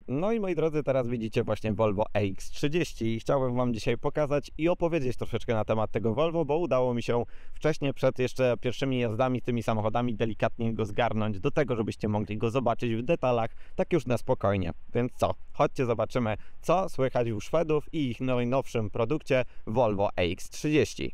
No i moi drodzy, teraz widzicie właśnie Volvo EX30 i chciałbym Wam dzisiaj pokazać i opowiedzieć troszeczkę na temat tego Volvo, bo udało mi się wcześniej, przed jeszcze pierwszymi jazdami tymi samochodami, delikatnie go zgarnąć do tego, żebyście mogli go zobaczyć w detalach, tak już na spokojnie. Więc co? Chodźcie zobaczymy, co słychać u Szwedów i ich najnowszym produkcie Volvo EX30.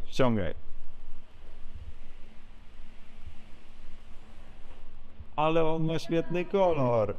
Ściągaj. Ale on ma świetny kolor.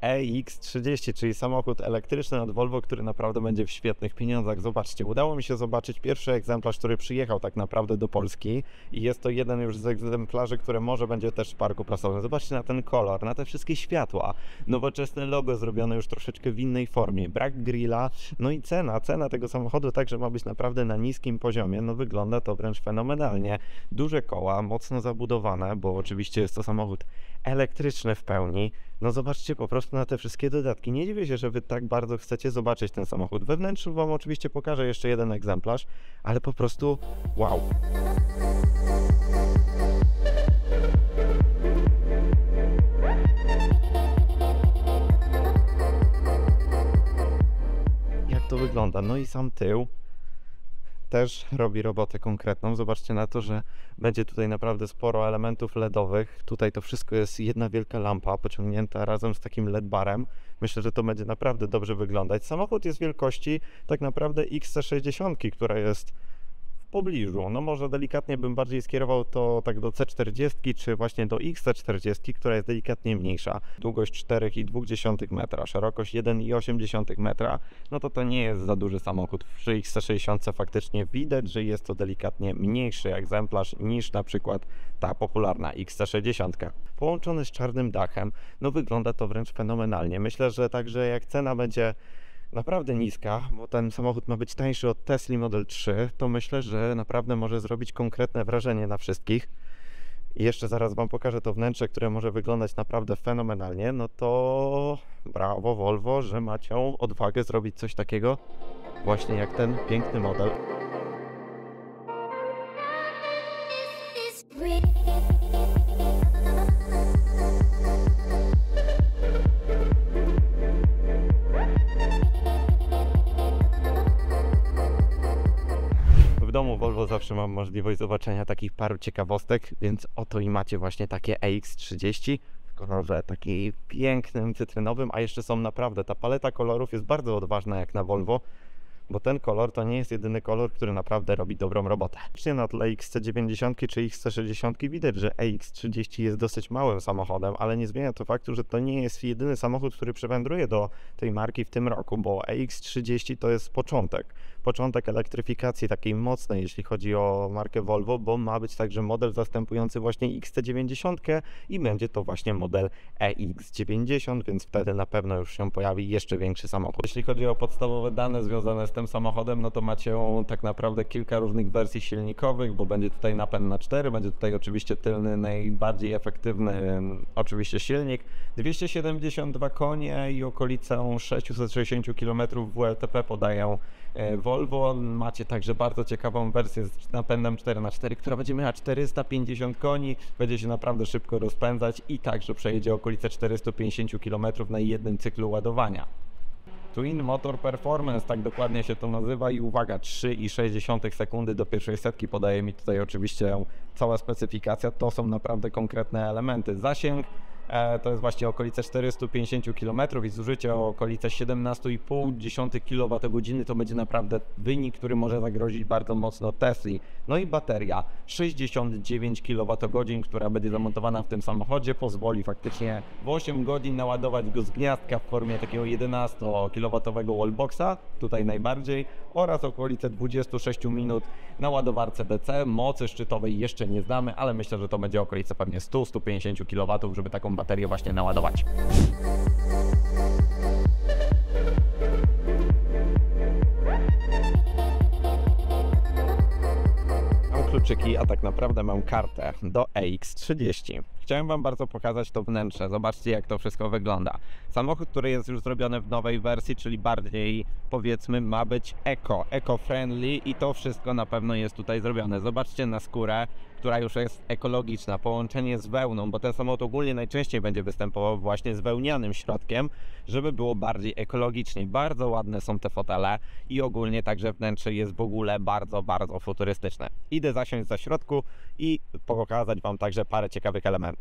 EX30, czyli samochód elektryczny od Volvo, który naprawdę będzie w świetnych pieniądzach. Zobaczcie, udało mi się zobaczyć pierwszy egzemplarz, który przyjechał tak naprawdę do Polski i jest to jeden już z egzemplarzy, które może będzie też w parku prasowym. Zobaczcie na ten kolor, na te wszystkie światła, nowoczesne logo zrobione już troszeczkę w innej formie, brak grilla, no i cena tego samochodu także ma być naprawdę na niskim poziomie, no wygląda to wręcz fenomenalnie. Duże koła, mocno zabudowane, bo oczywiście jest to samochód elektryczny w pełni. No zobaczcie po prostu na te wszystkie dodatki. Nie dziwię się, że Wy tak bardzo chcecie zobaczyć ten samochód. We wnętrzu Wam oczywiście pokażę jeszcze jeden egzemplarz, ale po prostu wow. Jak to wygląda? No i sam tył też robi robotę konkretną. Zobaczcie na to, że będzie tutaj naprawdę sporo elementów LEDowych. Tutaj to wszystko jest jedna wielka lampa pociągnięta razem z takim LED barem. Myślę, że to będzie naprawdę dobrze wyglądać. Samochód jest wielkości tak naprawdę XC60, która jest w pobliżu. No może delikatnie bym bardziej skierował to tak do C40 czy właśnie do XC40, która jest delikatnie mniejsza. Długość 4,2 metra, szerokość 1,8 metra. No to nie jest za duży samochód. Przy XC60 faktycznie widać, że jest to delikatnie mniejszy egzemplarz niż na przykład ta popularna XC60. Połączony z czarnym dachem, no wygląda to wręcz fenomenalnie. Myślę, że także jak cena będzie naprawdę niska, bo ten samochód ma być tańszy od Tesla Model 3, to myślę, że naprawdę może zrobić konkretne wrażenie na wszystkich. I jeszcze zaraz Wam pokażę to wnętrze, które może wyglądać naprawdę fenomenalnie. No to brawo Volvo, że macie odwagę zrobić coś takiego właśnie jak ten piękny model. W domu Volvo zawsze mam możliwość zobaczenia takich paru ciekawostek, więc oto i macie właśnie takie EX30 w kolorze takim pięknym, cytrynowym, a jeszcze są naprawdę, ta paleta kolorów jest bardzo odważna jak na Volvo, bo ten kolor to nie jest jedyny kolor, który naprawdę robi dobrą robotę. Na tle XC90 czy XC60 widać, że EX30 jest dosyć małym samochodem, ale nie zmienia to faktu, że to nie jest jedyny samochód, który przywędruje do tej marki w tym roku, bo EX30 to jest początek elektryfikacji takiej mocnej, jeśli chodzi o markę Volvo, bo ma być także model zastępujący właśnie XC90 i będzie to właśnie model EX90, więc wtedy na pewno już się pojawi jeszcze większy samochód. Jeśli chodzi o podstawowe dane związane z tym samochodem, no to macie tak naprawdę kilka różnych wersji silnikowych, bo będzie tutaj napęd na 4, będzie tutaj oczywiście tylny, najbardziej efektywny oczywiście silnik, 272 konie i okolicę 660 km WLTP podają Volvo. Macie także bardzo ciekawą wersję z napędem 4x4, która będzie miała 450 koni, będzie się naprawdę szybko rozpędzać i także przejedzie okolice 450 km na jednym cyklu ładowania. Twin Motor Performance, tak dokładnie się to nazywa i uwaga, 3,6 sekundy do pierwszej setki podaje mi tutaj oczywiście cała specyfikacja, to są naprawdę konkretne elementy. Zasięg to jest właśnie okolice 450 km i zużycie o okolice 17,5 kWh to będzie naprawdę wynik, który może zagrozić bardzo mocno Tesli. No i bateria 69 kWh, która będzie zamontowana w tym samochodzie, pozwoli faktycznie w 8 godzin naładować go z gniazdka w formie takiego 11 kW wallboxa, tutaj najbardziej, oraz okolice 26 minut na ładowarce DC. Mocy szczytowej jeszcze nie znamy, ale myślę, że to będzie okolice pewnie 100-150 kW, żeby taką baterię właśnie naładować. Mam kluczyki, a tak naprawdę mam kartę do EX30. Chciałem Wam bardzo pokazać to wnętrze. Zobaczcie, jak to wszystko wygląda. Samochód, który jest już zrobiony w nowej wersji, czyli bardziej, powiedzmy, ma być eco-friendly i to wszystko na pewno jest tutaj zrobione. Zobaczcie na skórę, która już jest ekologiczna, połączenie z wełną, bo ten samochód ogólnie najczęściej będzie występował właśnie z wełnianym środkiem, żeby było bardziej ekologicznie. Bardzo ładne są te fotele i ogólnie także wnętrze jest w ogóle bardzo, bardzo futurystyczne. Idę zasiąść za środku i pokazać Wam także parę ciekawych elementów.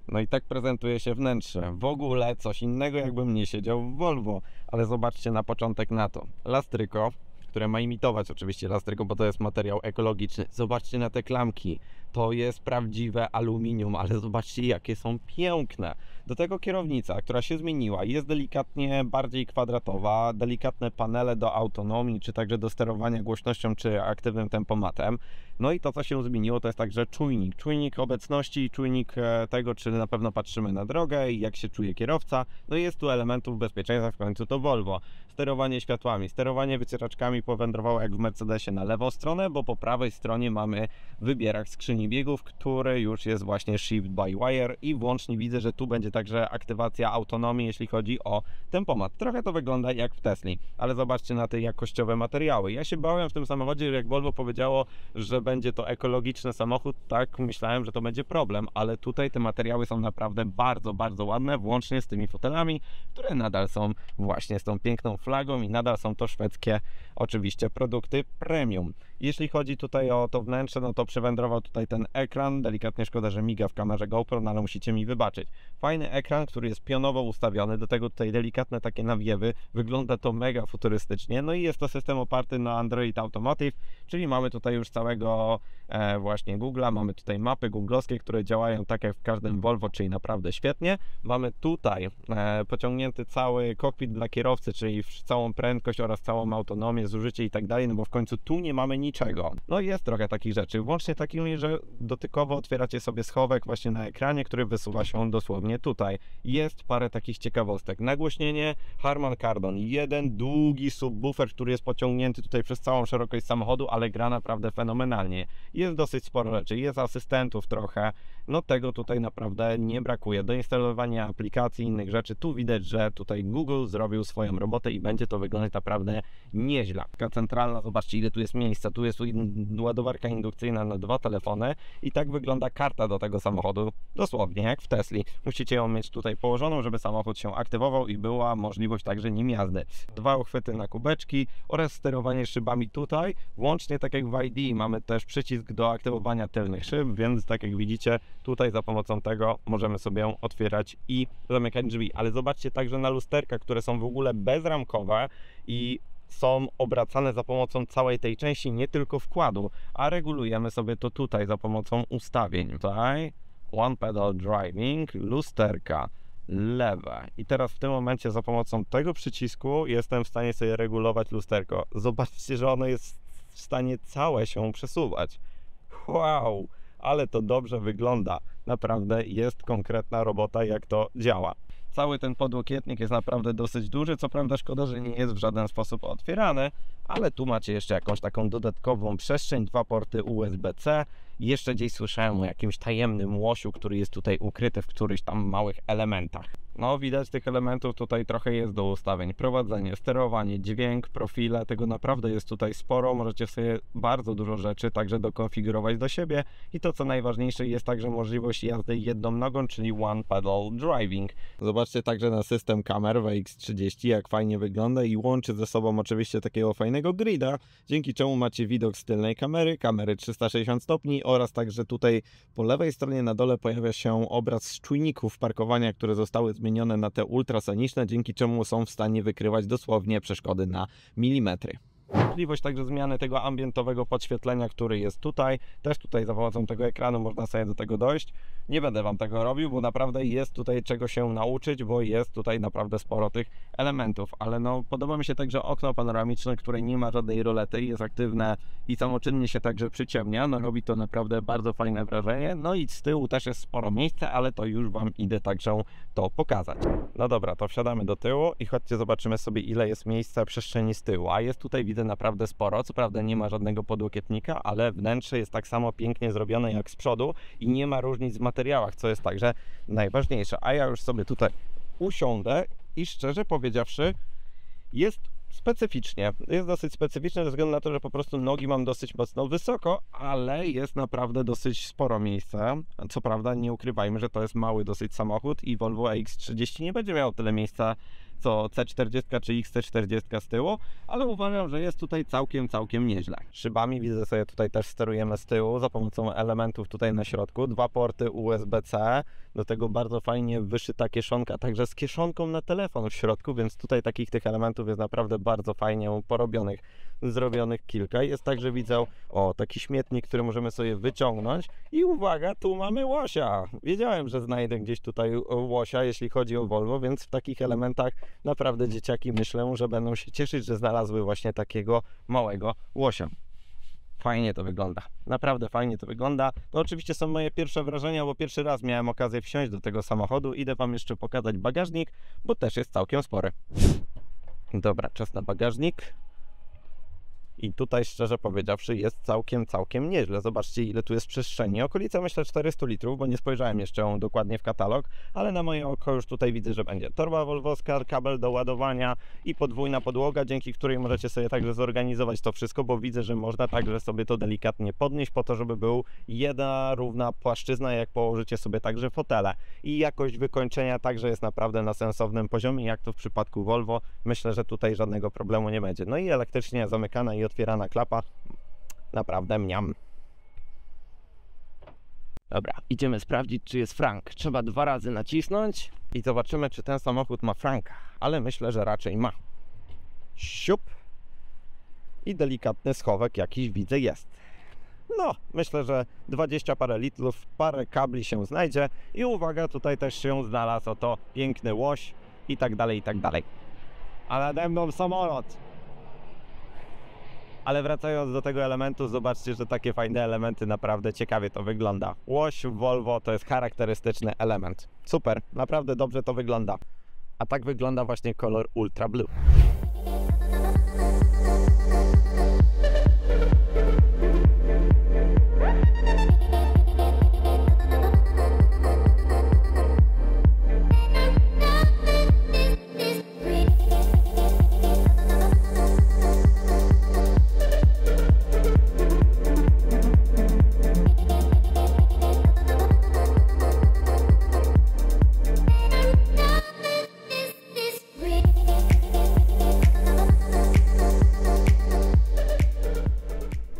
No i tak prezentuje się wnętrze. W ogóle coś innego, jakbym nie siedział w Volvo, ale zobaczcie na początek na to. Lastryko, które ma imitować oczywiście lastryko, bo to jest materiał ekologiczny. Zobaczcie na te klamki. To jest prawdziwe aluminium, ale zobaczcie, jakie są piękne. Do tego kierownica, która się zmieniła, jest delikatnie bardziej kwadratowa, delikatne panele do autonomii, czy także do sterowania głośnością, czy aktywnym tempomatem. No i to, co się zmieniło, to jest także czujnik. Czujnik obecności, czujnik tego, czy na pewno patrzymy na drogę i jak się czuje kierowca. No i jest tu elementów bezpieczeństwa, w końcu to Volvo. Sterowanie światłami, sterowanie wycieraczkami powędrowało jak w Mercedesie na lewą stronę, bo po prawej stronie mamy wybierak skrzyni biegów, który już jest właśnie shift by wire i włącznie widzę, że tu będzie także aktywacja autonomii, jeśli chodzi o tempomat. Trochę to wygląda jak w Tesli, ale zobaczcie na te jakościowe materiały. Ja się bałem w tym samochodzie, że jak Volvo powiedziało, że będzie to ekologiczny samochód, tak myślałem, że to będzie problem, ale tutaj te materiały są naprawdę bardzo, bardzo ładne, włącznie z tymi fotelami, które nadal są właśnie z tą piękną flagą i nadal są to szwedzkie oczywiście produkty premium. Jeśli chodzi tutaj o to wnętrze, no to przywędrował tutaj ten ekran, delikatnie szkoda, że miga w kamerze GoPro, no ale musicie mi wybaczyć. Fajny ekran, który jest pionowo ustawiony, do tego tutaj delikatne takie nawiewy, wygląda to mega futurystycznie, no i jest to system oparty na Android Automotive, czyli mamy tutaj już całego właśnie Google'a, mamy tutaj mapy googlowskie, które działają tak jak w każdym Volvo, czyli naprawdę świetnie. Mamy tutaj pociągnięty cały kokpit dla kierowcy, czyli całą prędkość oraz całą autonomię, zużycie i tak dalej, no bo w końcu tu nie mamy niczego. No i jest trochę takich rzeczy, włącznie takimi, że dotykowo otwieracie sobie schowek właśnie na ekranie, który wysuwa się dosłownie tutaj. Jest parę takich ciekawostek. Nagłośnienie Harman Kardon, jeden długi subwoofer, który jest pociągnięty tutaj przez całą szerokość samochodu, ale gra naprawdę fenomenalnie. Jest dosyć sporo rzeczy, jest asystentów trochę, no tego tutaj naprawdę nie brakuje. Do instalowania aplikacji i innych rzeczy, tu widać, że tutaj Google zrobił swoją robotę i będzie to wyglądać naprawdę nieźle. Taka centralna, zobaczcie ile tu jest miejsca, tu jest ładowarka indukcyjna na 2 telefony i tak wygląda karta do tego samochodu, dosłownie jak w Tesli. Musicie ją mieć tutaj położoną, żeby samochód się aktywował i była możliwość także nim jazdy. 2 uchwyty na kubeczki oraz sterowanie szybami tutaj, włącznie tak jak w ID mamy też przycisk do aktywowania tylnych szyb, więc tak jak widzicie tutaj za pomocą tego możemy sobie otwierać i zamykać drzwi, ale zobaczcie także na lusterka, które są w ogóle bezramkowe i są obracane za pomocą całej tej części, nie tylko wkładu, a regulujemy sobie to tutaj za pomocą ustawień. Tutaj One Pedal Driving, lusterka lewe i teraz w tym momencie za pomocą tego przycisku jestem w stanie sobie regulować lusterko. Zobaczcie, że ono jest w stanie całe się przesuwać. Wow, ale to dobrze wygląda. Naprawdę jest konkretna robota, jak to działa. Cały ten podłokietnik jest naprawdę dosyć duży, co prawda szkoda, że nie jest w żaden sposób otwierany, ale tu macie jeszcze jakąś taką dodatkową przestrzeń, 2 porty USB-C. Jeszcze gdzieś słyszałem o jakimś tajemnym łosiu, który jest tutaj ukryty w którychś tam małych elementach. No widać tych elementów tutaj trochę jest do ustawień. Prowadzenie, sterowanie, dźwięk, profile, tego naprawdę jest tutaj sporo. Możecie sobie bardzo dużo rzeczy także dokonfigurować do siebie i to co najważniejsze jest także możliwość jazdy jedną nogą, czyli one pedal driving. Zobaczcie także na system kamer w X30, jak fajnie wygląda i łączy ze sobą oczywiście takiego fajnego grida, dzięki czemu macie widok z tylnej kamery 360 stopni oraz także tutaj po lewej stronie na dole pojawia się obraz czujników parkowania, które zostały zmienione na te ultrasoniczne, dzięki czemu są w stanie wykrywać dosłownie przeszkody na milimetry. Możliwość także zmiany tego ambientowego podświetlenia, który jest tutaj. Też tutaj za pomocą tego ekranu można sobie do tego dojść. Nie będę Wam tego robił, bo naprawdę jest tutaj czego się nauczyć, bo jest tutaj naprawdę sporo tych elementów. Ale no, podoba mi się także okno panoramiczne, które nie ma żadnej rolety, jest aktywne i samoczynnie się także przyciemnia. No robi to naprawdę bardzo fajne wrażenie. No i z tyłu też jest sporo miejsca, ale to już Wam idę także to pokazać. No dobra, to wsiadamy do tyłu i chodźcie zobaczymy sobie, ile jest miejsca przestrzeni z tyłu. A jest tutaj, widzę, naprawdę sporo. Co prawda nie ma żadnego podłokietnika, ale wnętrze jest tak samo pięknie zrobione jak z przodu i nie ma różnic w materiałach, co jest także najważniejsze. A ja już sobie tutaj usiądę i szczerze powiedziawszy, jest specyficznie. Jest dosyć specyficzne ze względu na to, że po prostu nogi mam dosyć mocno wysoko, ale jest naprawdę dosyć sporo miejsca. Co prawda nie ukrywajmy, że to jest mały dosyć samochód i Volvo EX30 nie będzie miało tyle miejsca co C40 czy XC40 z tyłu, ale uważam, że jest tutaj całkiem nieźle. Szybami widzę sobie tutaj też sterujemy z tyłu za pomocą elementów tutaj na środku. 2 porty USB-C, do tego bardzo fajnie wyszyta kieszonka, także z kieszonką na telefon w środku, więc tutaj takich tych elementów jest naprawdę bardzo fajnie porobionych, zrobionych kilka. Jest także, widzę, taki śmietnik, który możemy sobie wyciągnąć i uwaga, tu mamy łosia. Wiedziałem, że znajdę gdzieś tutaj łosia, jeśli chodzi o Volvo, więc w takich elementach naprawdę dzieciaki myślę, że będą się cieszyć, że znalazły właśnie takiego małego łosia. Fajnie to wygląda, naprawdę fajnie to wygląda. No oczywiście są moje pierwsze wrażenia, bo pierwszy raz miałem okazję wsiąść do tego samochodu. Idę Wam jeszcze pokazać bagażnik, bo też jest całkiem spory. Dobra, czas na bagażnik. I tutaj szczerze powiedziawszy jest całkiem nieźle. Zobaczcie, ile tu jest przestrzeni. Okolica myślę 400 litrów, bo nie spojrzałem jeszcze dokładnie w katalog, ale na moje oko już tutaj widzę, że będzie torba volvowska, kabel do ładowania i podwójna podłoga, dzięki której możecie sobie także zorganizować to wszystko, bo widzę, że można także sobie to delikatnie podnieść po to, żeby był jedna równa płaszczyzna, jak położycie sobie także fotele. I jakość wykończenia także jest naprawdę na sensownym poziomie, jak to w przypadku Volvo. Myślę, że tutaj żadnego problemu nie będzie. No i elektrycznie zamykana i otwierana klapa, naprawdę mniam. Dobra, idziemy sprawdzić, czy jest frank. Trzeba 2 razy nacisnąć i zobaczymy, czy ten samochód ma franka, ale myślę, że raczej ma. Siup. I delikatny schowek jakiś widzę jest. No, myślę, że 20 parę litrów, parę kabli się znajdzie i uwaga, tutaj też się znalazł oto piękny łoś i tak dalej, i tak dalej. A nade mną samolot. Ale wracając do tego elementu, zobaczcie, że takie fajne elementy, naprawdę ciekawie to wygląda. Łoś w Volvo to jest charakterystyczny element. Super, naprawdę dobrze to wygląda. A tak wygląda właśnie kolor Ultra Blue.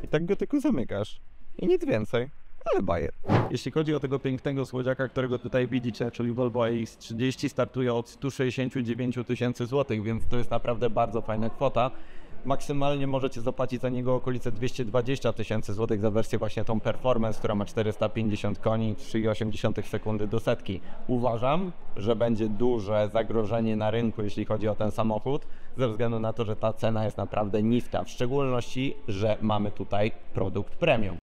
Tak go tylko zamykasz i nic więcej, ale bajer. Jeśli chodzi o tego pięknego słodziaka, którego tutaj widzicie, czyli Volvo EX30, startuje od 169 000 złotych, więc to jest naprawdę bardzo fajna kwota. Maksymalnie możecie zapłacić za niego okolice 220 000 złotych za wersję właśnie tą Performance, która ma 450 koni i 3,8 sekundy do setki. Uważam, że będzie duże zagrożenie na rynku, jeśli chodzi o ten samochód, ze względu na to, że ta cena jest naprawdę niska, w szczególności, że mamy tutaj produkt premium.